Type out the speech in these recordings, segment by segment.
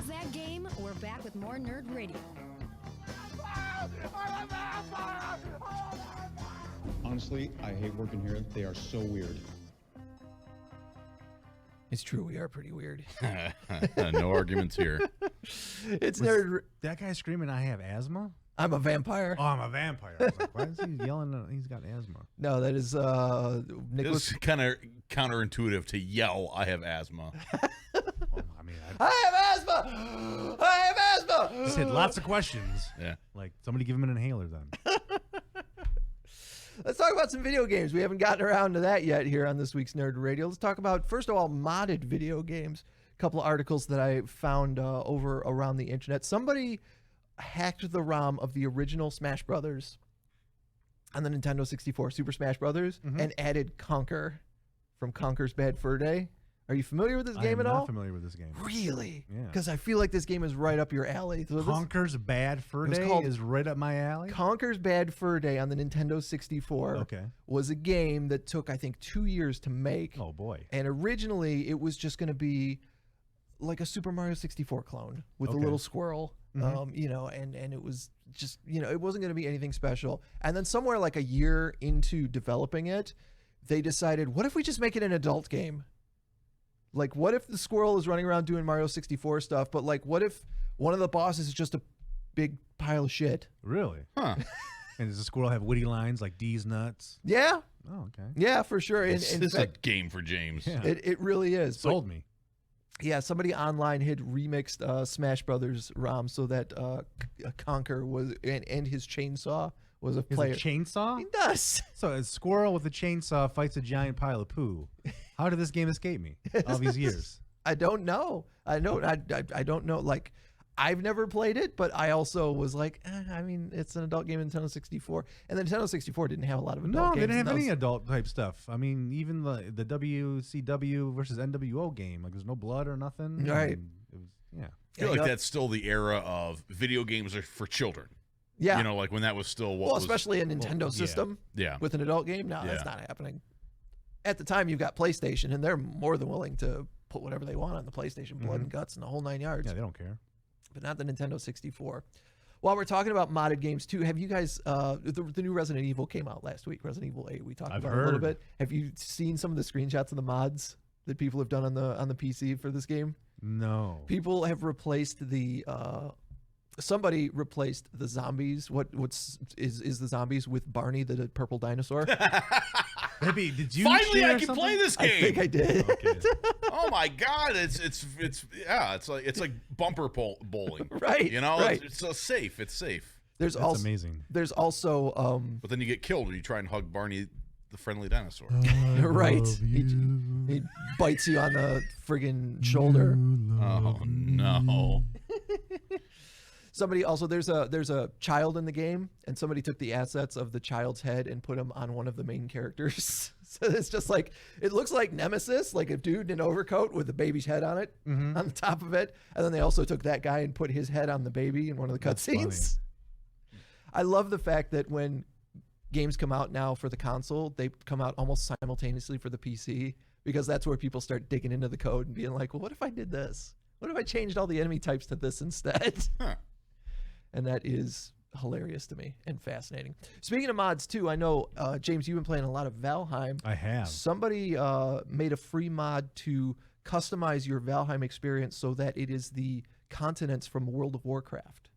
Pause that game. We're back with more Nerd Radio. Honestly, I hate working here. They are so weird. It's true, we are pretty weird. No arguments here. It's nerd. That guy screaming, I have asthma? I'm a vampire. Oh, I'm a vampire. I was like, why is he yelling? He's got asthma. No, that is Nicholas. It's kind of counterintuitive to yell, I have asthma. I have asthma! I have asthma! Just had lots of questions. Yeah. Like, somebody give him an inhaler then. Let's talk about some video games. We haven't gotten around to that yet here on this week's Nerd Radio. Let's talk about, first of all, modded video games. A couple of articles that I found over around the internet. Somebody hacked the ROM of the original Smash Brothers on the Nintendo 64, Super Smash Brothers, and added Conker from Conker's Bad Fur Day. Are you familiar with this game at all? I'm not familiar with this game. Really? Yeah. Because I feel like this game is right up your alley. So Conker's Bad Fur Day is right up my alley? Conker's Bad Fur Day on the Nintendo 64 was a game that took, I think, 2 years to make. Oh, boy. And originally, it was just going to be like a Super Mario 64 clone with a little squirrel, you know, and it was just, you know, it wasn't going to be anything special. And then somewhere like a year into developing it, they decided, what if we just make it an adult game? Like, what if the squirrel is running around doing Mario 64 stuff, but, like, what if one of the bosses is just a big pile of shit? Really? Huh. And does the squirrel have witty lines like D's nuts? Yeah. Oh, okay. Yeah, for sure. This is a game for James. Yeah. It really is. Sold me. Yeah, somebody online had remixed Smash Brothers ROM so that Conker was, and his chainsaw was a player. A chainsaw? He does. So a squirrel with a chainsaw fights a giant pile of poo. How did this game escape me all these years? I don't know. I don't know. Like, I've never played it, but I also was like, I mean, it's an adult game in Nintendo 64, and the Nintendo 64 didn't have a lot of adult games. No, they didn't have any adult type stuff. I mean, even the WCW versus NWO game, like there's no blood or nothing. Right. It was, yeah. I feel like that's still the era of video games are for children. Yeah. You know, like when that was still what was... especially a Nintendo system with an adult game. No, that's not happening. At the time, you've got PlayStation, and they're more than willing to put whatever they want on the PlayStation, Blood and Guts and the whole 9 yards. Yeah, they don't care. But not the Nintendo 64. While we're talking about modded games, too, have you guys... the new Resident Evil came out last week, Resident Evil 8. We talked about it a little bit. Have you seen some of the screenshots of the mods that people have done on the PC for this game? No. People have replaced the... somebody replaced the zombies. What is the zombies with Barney, the purple dinosaur? Maybe did you finally I can play this game? I think I did. Okay. Oh my god, it's like bumper bowling, right? You know, right. it's so safe. It's safe. That's amazing. There's also but then you get killed when you try and hug Barney, the friendly dinosaur. Right. He bites you on the friggin' shoulder. Oh no. Somebody also there's a child in the game, and somebody took the assets of the child's head and put him on one of the main characters. So it's just like, it looks like Nemesis, like a dude in an overcoat with a baby's head on it, on the top of it. And then they also took that guy and put his head on the baby in one of the cutscenes. I love the fact that when games come out now for the console, they come out almost simultaneously for the PC, because that's where people start digging into the code and being like, well, what if I did this? What if I changed all the enemy types to this instead? Huh. And that is hilarious to me and fascinating. Speaking of mods, too, I know, James, you've been playing a lot of Valheim. I have. Somebody made a free mod to customize your Valheim experience so that it is the continents from World of Warcraft.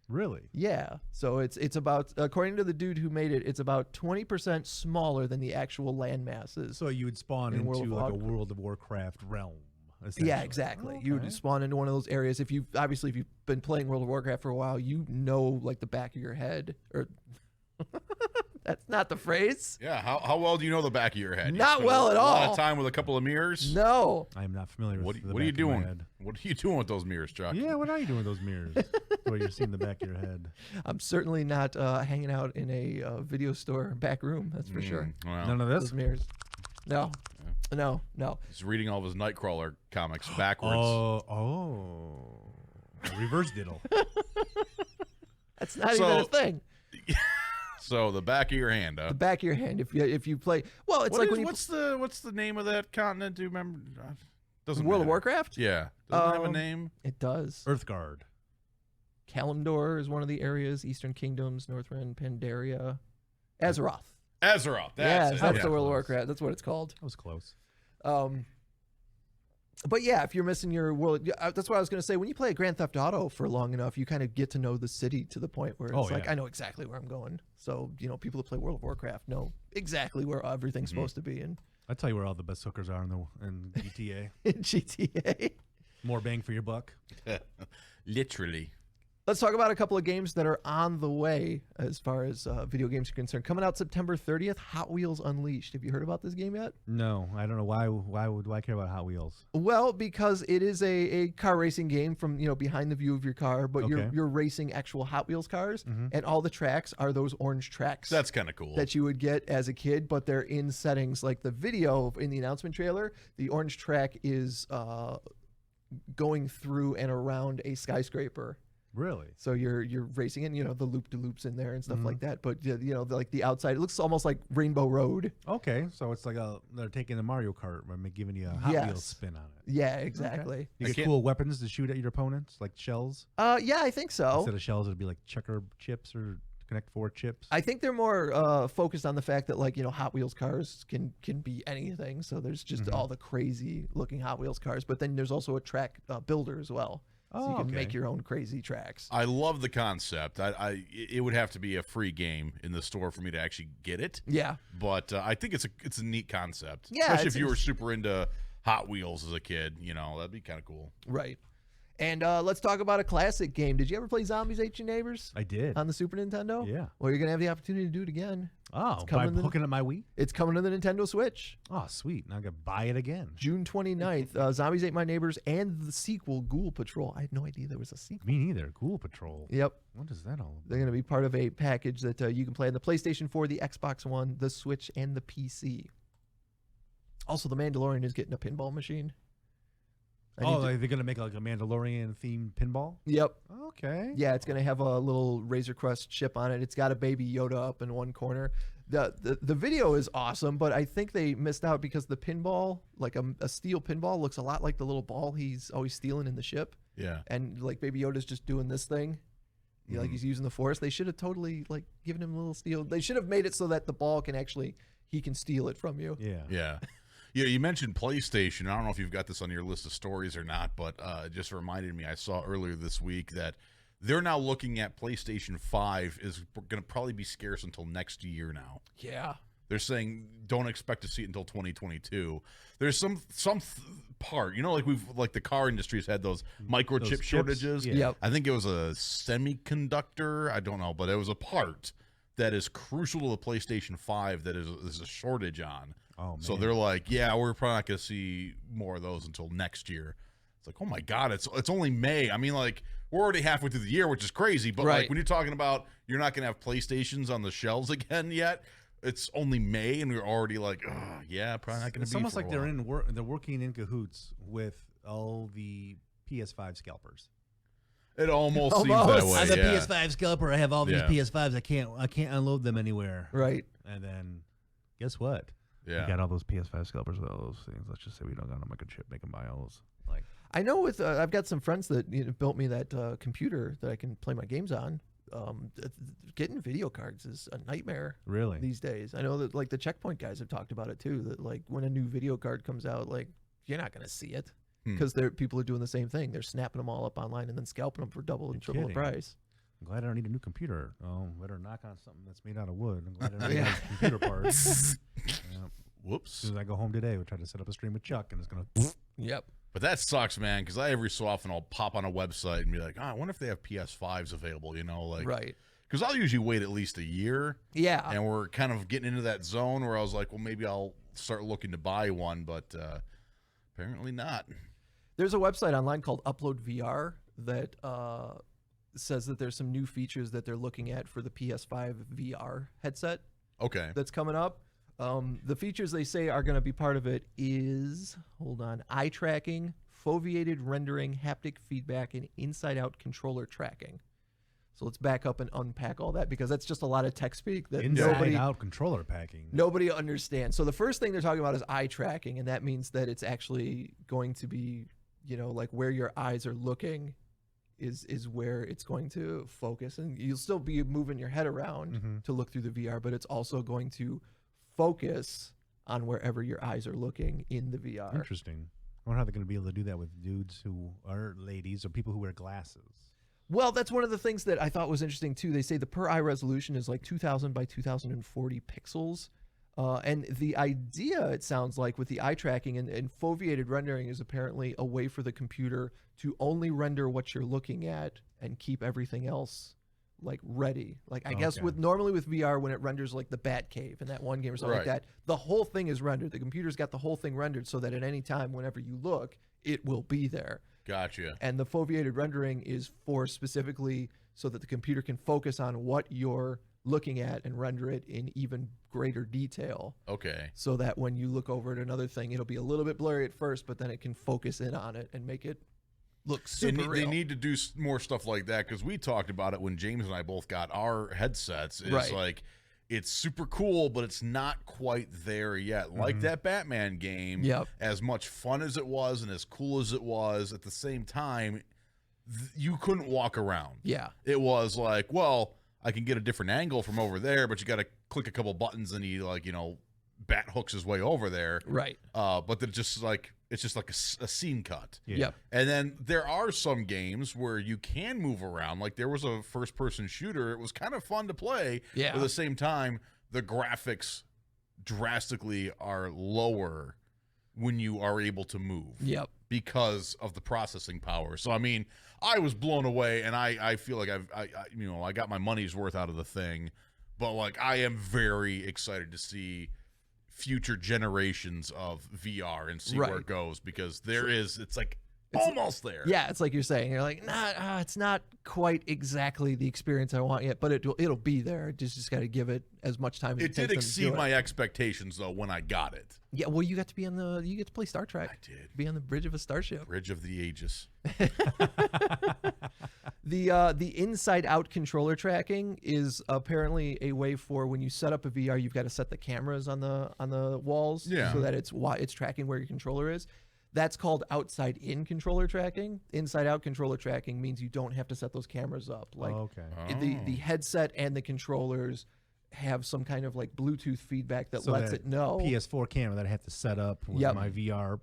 Really? Yeah. So it's about, according to the dude who made it, it's about 20% smaller than the actual land masses. So you would spawn into like a World of Warcraft realm. Yeah, exactly. You would spawn into one of those areas. If you've been playing World of Warcraft for a while, you know, like the back of your head, or that's not the phrase. Yeah, how well do you know the back of your head? Not well at all. A lot of time with a couple of mirrors. No, I am not familiar with what are you doing? What are you doing with those mirrors, Chuck? Yeah, what are you doing with those mirrors? Where you're seeing the back of your head. I'm certainly not hanging out in a video store back room. That's for sure. Well, none of this. Those mirrors. No. No. He's reading all of his Nightcrawler comics backwards. Reverse diddle. That's not even a thing. So the back of your hand, the back of your hand. If you play, well, it's like when you. What's the name of that continent? Do you remember? Doesn't World of matter. Warcraft? Yeah. Doesn't it have a name? It does. Earthguard. Kalimdor is one of the areas. Eastern Kingdoms, Northrend, Pandaria, Azeroth. Azeroth. That's yeah. the World of Warcraft. That's what it's called. That was close. But yeah, if you're missing your world, that's what I was going to say. When you play Grand Theft Auto for long enough, you kind of get to know the city to the point where it's like, I know exactly where I'm going. So, people that play World of Warcraft know exactly where everything's supposed to be in I'll tell you where all the best hookers are in GTA. GTA. More bang for your buck. Literally. Let's talk about a couple of games that are on the way as far as video games are concerned. Coming out September 30th, Hot Wheels Unleashed. Have you heard about this game yet? No, I don't know why. Why would I care about Hot Wheels? Well, because it is a car racing game from behind the view of your car, but you're racing actual Hot Wheels cars, and all the tracks are those orange tracks. That's kind of cool. That you would get as a kid, but they're in settings like the video in the announcement trailer. The orange track is going through and around a skyscraper. Really? So you're racing in, the loop-de-loops in there and stuff like that. But like the outside, it looks almost like Rainbow Road. Okay, so it's like they're taking the Mario Kart and giving you a Hot Wheels spin on it. Yeah, exactly. Okay. You get cool weapons to shoot at your opponents, like shells. Yeah, I think so. Instead of shells, it'd be like checker chips or Connect 4 chips. I think they're more focused on the fact that Hot Wheels cars can be anything. So there's just all the crazy looking Hot Wheels cars, but then there's also a track builder as well. So you can make your own crazy tracks. I love the concept. It would have to be a free game in the store for me to actually get it. Yeah, but I think it's a neat concept. Yeah, especially if you were super into Hot Wheels as a kid. That'd be kind of cool. Right. And let's talk about a classic game. Did you ever play Zombies Ate Your Neighbors? I did. On the Super Nintendo? Yeah. Well, you're going to have the opportunity to do it again. Oh, by hooking up my Wii? It's coming to the Nintendo Switch. Oh, sweet. Now I got to buy it again. June 29th. Zombies Ate My Neighbors and the sequel, Ghoul Patrol. I had no idea there was a sequel. Me neither. Ghoul Patrol. Yep. What is that all about? They're going to be part of a package that you can play on the PlayStation 4, the Xbox One, the Switch, and the PC. Also, The Mandalorian is getting a pinball machine. They're going to make like a Mandalorian-themed pinball? Yep. Okay. Yeah, it's going to have a little Razor Crest chip on it. It's got a baby Yoda up in one corner. The video is awesome, but I think they missed out because the pinball, like a steel pinball, looks a lot like the little ball he's always stealing in the ship. Yeah. And like Baby Yoda's just doing this thing. Like he's using the Force. They should have totally given him a little steel. They should have made it so that the ball he can steal it from you. Yeah. Yeah. Yeah, you mentioned PlayStation. I don't know if you've got this on your list of stories or not, but it just reminded me. I saw earlier this week that they're now looking at PlayStation 5 is going to probably be scarce until next year now. Yeah. They're saying don't expect to see it until 2022. There's some part, like the car industry has had those microchip shortages. Yeah. Yep. I think it was a semiconductor. I don't know, but it was a part that is crucial to the PlayStation 5 that is a shortage on. Oh, man. So they're like, yeah, we're probably not going to see more of those until next year. It's like, oh my God, it's only May. I mean, we're already halfway through the year, which is crazy. But when you're talking about you're not going to have PlayStations on the shelves again yet, it's only May, and we're already like, oh yeah, probably not going to be. It's almost for like a while. they're working in cahoots with all the PS5 scalpers. It almost seems that way. I'm a yeah. PS5 scalper. I have all these PS5s. I can't unload them anywhere. Right. And then, guess what? Yeah. We got all those PS5 scalpers with all those things. Let's just say we don't got a microchip. Make them buy all those. I know with I've got some friends that built me that computer that I can play my games on. Getting video cards is a nightmare. Really? These days. I know that the Checkpoint guys have talked about it too. That when a new video card comes out, you're not going to see it because people are doing the same thing. They're snapping them all up online and then scalping them for double and triple the price. I'm glad I don't need a new computer. Oh, better knock on something that's made out of wood. I'm glad I don't need computer parts. Whoops. As soon as I go home today, we'll try to set up a stream with Chuck, and it's going to... Yep. But that sucks, man, because every so often I'll pop on a website and be like, I wonder if they have PS5s available, Right. Because I'll usually wait at least a year. Yeah. And we're kind of getting into that zone where I was like, well, maybe I'll start looking to buy one, but apparently not. There's a website online called Upload VR that says that there's some new features that they're looking at for the PS5 VR headset. Okay. That's coming up. The features they say are going to be part of it is, eye tracking, foveated rendering, haptic feedback, and inside-out controller tracking. So let's back up and unpack all that, because that's just a lot of tech speak that Inside-out controller packing. nobody understands. So the first thing they're talking about is eye tracking, and that means that it's actually going to be, like where your eyes are looking is where it's going to focus. And you'll still be moving your head around to look through the VR, but it's also going to focus on wherever your eyes are looking in the VR. Interesting. I wonder how they're going to be able to do that with dudes who are ladies or people who wear glasses. Well, that's one of the things that I thought was interesting too. They say the per eye resolution is like 2000 by 2040 pixels. And the idea, it sounds like, with the eye tracking and foveated rendering is apparently a way for the computer to only render what you're looking at and keep everything else like ready. Like I guess normally with VR, when it renders like the Batcave in that one game or something like that, the whole thing is rendered. The computer's got the whole thing rendered so that at any time, whenever you look, it will be there. Gotcha. And the foveated rendering is for specifically so that the computer can focus on what you're looking at and render it in even greater detail. Okay. So that when you look over at another thing, it'll be a little bit blurry at first, but then it can focus in on it and make it look super real. They need to do more stuff like that, because we talked about it when James and I both got our headsets. It's like, it's super cool, but it's not quite there yet. Like that Batman game, as much fun as it was and as cool as it was, at the same time, you couldn't walk around. Yeah. It was like, well, I can get a different angle from over there, but you got to click a couple buttons and he bat hooks his way over there. Right. But they're just like, it's just like a scene cut. Yeah. And then there are some games where you can move around. Like there was a first-person shooter. It was kind of fun to play. Yeah. But at the same time, the graphics drastically are lower when you are able to move. Yep. Because of the processing power. So I mean, I was blown away, and I feel like I got my money's worth out of the thing. But like, I am very excited to see future generations of VR and see where it goes, because it's like almost there. Yeah, it's like you're saying. You're like, it's not quite exactly the experience I want yet, but it'll be there. Just got to give it as much time as it takes. It did exceed my expectations though when I got it. Yeah, well, you get to play Star Trek. I did. Be on the bridge of a starship. Bridge of the Aegis. The inside out controller tracking is apparently a way for when you set up a VR, you've got to set the cameras on the walls so that it's tracking where your controller is. That's called outside in controller tracking. Inside out controller tracking means you don't have to set those cameras up. Like the headset and the controllers have some kind of like Bluetooth feedback that lets it know. PS4 camera that I have to set up with my VR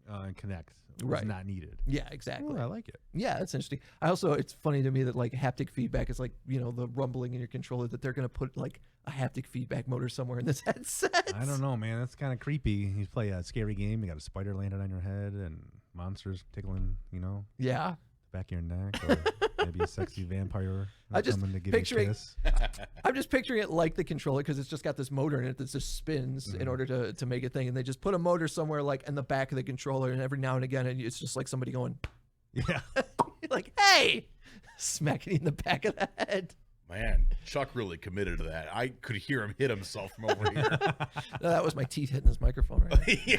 and connect. It's not needed. Yeah, exactly. Ooh, I like it. Yeah, that's interesting. It's funny to me that like haptic feedback is like, the rumbling in your controller, that they're going to put like a haptic feedback motor somewhere in this headset. I don't know, man. That's kind of creepy. You play a scary game, you got a spider landing on your head and monsters tickling, Yeah. Back of your neck, or maybe a sexy vampire coming to give you a kiss. I'm just picturing it like the controller, because it's just got this motor in it that just spins in order to make a thing, and they just put a motor somewhere like in the back of the controller, and every now and again, and it's just like somebody going, yeah, like, hey, smacking you in the back of the head. Man, Chuck really committed to that. I could hear him hit himself from over here. No, that was my teeth hitting this microphone right now.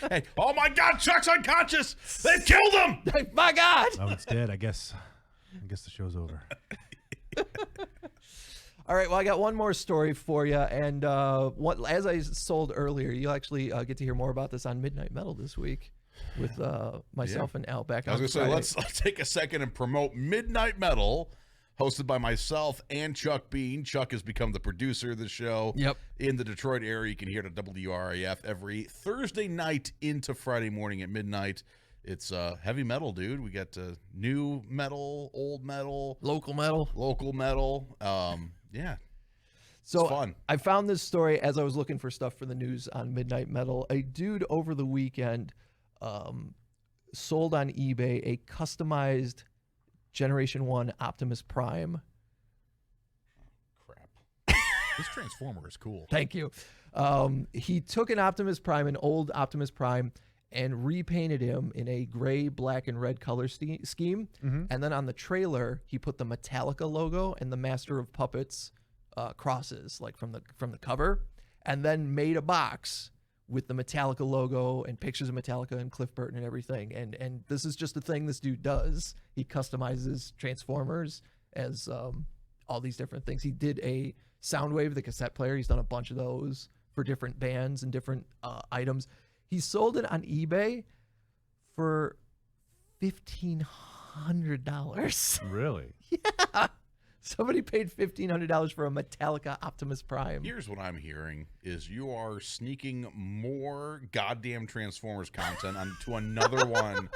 Hey, oh my God, Chuck's unconscious. They killed him. My God. Oh, it's dead. I guess the show's over. All right, well, I got one more story for you, and as I sold earlier, you'll actually get to hear more about this on Midnight Metal this week with myself and Al back on Friday. I was going to say, let's take a second and promote Midnight Metal, hosted by myself and Chuck Bean. Chuck has become the producer of the show. Yep. In the Detroit area, you can hear it at WRAF every Thursday night into Friday morning at midnight. It's heavy metal, dude. We got new metal, old metal, local metal. Yeah. So fun. I found this story as I was looking for stuff for the news on Midnight Metal. A dude over the weekend sold on eBay a customized Generation 1 Optimus Prime. Crap. This Transformer is cool. Thank you. He took an old Optimus Prime, and repainted him in a gray, black, and red color scheme. And then on the trailer, he put the Metallica logo and the Master of Puppets crosses, like from the cover, and then made a box with the Metallica logo and pictures of Metallica and Cliff Burton and everything. And this is just a thing this dude does. He customizes Transformers as all these different things. He did a Soundwave, the cassette player. He's done a bunch of those for different bands and different items. He sold it on eBay for $1,500. Really? Yeah. Somebody paid $1,500 for a Metallica Optimus Prime. Here's what I'm hearing is you are sneaking more goddamn Transformers content onto another one.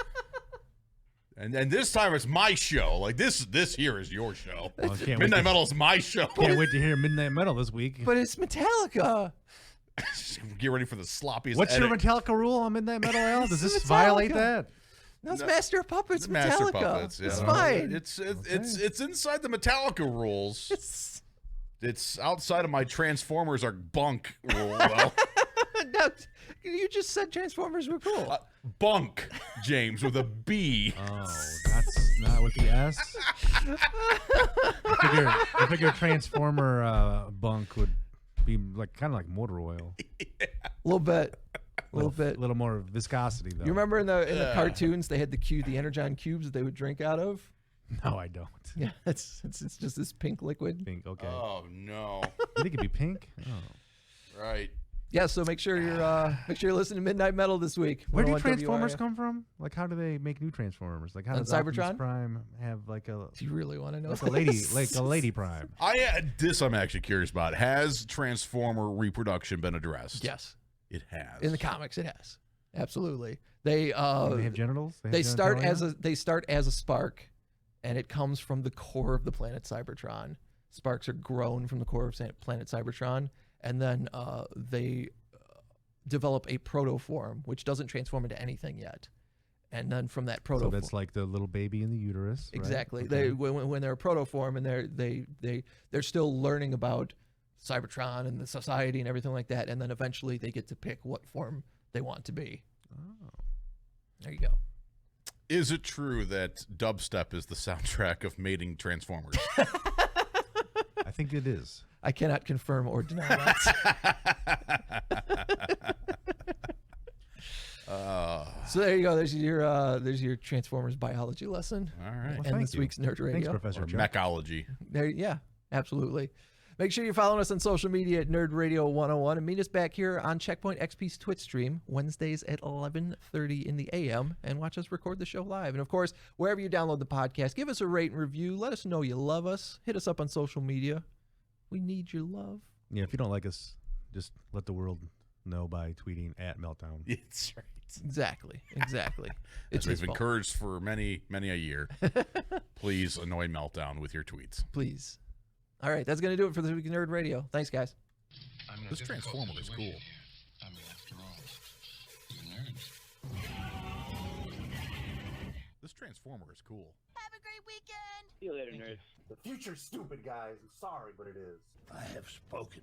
And this time it's my show. Like this here is your show. Well, Midnight Metal is my show. Can't wait to hear Midnight Metal this week. But it's Metallica. Get ready for the sloppiest What's edit. your Metallica rule on Midnight Metal, Al? Does this Metallica. violate that? No, it's Master of Puppets. It's Master Metallica. Puppets, yeah. It's fine. It's inside the Metallica rules. It's outside of my Transformers are bunk rule. Well, No, you just said Transformers were cool. bunk, James, with a B. Oh, that's not with the S. I figure Transformer bunk would be kind of like motor oil. A little bit. A little bit. A little more viscosity, though. You remember in the cartoons they had the Energon cubes that they would drink out of? No, I don't. Yeah, it's just this pink liquid. Pink, okay. Oh no! You think it'd be pink? Oh. Right. Yeah, so make sure you're listening to Midnight Metal this week. Where do 101 Transformers WRF. come from? Like, how do they make new Transformers? Like, how On does Optimus Cybertron? Prime have like a Do you really want to know? like a lady Prime? I'm actually curious about. Has Transformer reproduction been addressed? Yes. It has. In the comics, it has. Absolutely. They They have genitals. they start genitalia? as a spark, and it comes from the core of the planet Cybertron. Sparks are grown from the core of planet Cybertron, and then they develop a protoform, which doesn't transform into anything yet. And then from that protoform, So that's like the little baby in the uterus. Right? exactly. Okay. They when they're a protoform and they're still learning about Cybertron and the society and everything like that, and then eventually they get to pick what form they want to be. Oh. There you go. Is it true that dubstep is the soundtrack of mating Transformers? I think it is. I cannot confirm or deny that. So there you go. There's your Transformers biology lesson. All right. Well, And thank this you. week's Nerd Radio. Thanks, Professor Or Chuck. mechology. There, yeah, absolutely. Make sure you're following us on social media at Nerd Radio 101 and meet us back here on Checkpoint XP's Twitch stream Wednesdays at 11:30 in the AM and watch us record the show live. And of course, wherever you download the podcast, give us a rate and review. Let us know you love us. Hit us up on social media. We need your love. Yeah, if you don't like us, just let the world know by tweeting at Meltdown. It's right. Exactly. As It's we've his fault. encouraged for many a year. Please annoy Meltdown with your tweets. Please. All right, that's going to do it for this week in Nerd Radio. Thanks, guys. This Transformer is cool. I mean, after all, you're nerds. This Transformer is cool. Have a great weekend. See you later, nerds. The future's stupid, guys. I'm sorry, but it is. I have spoken.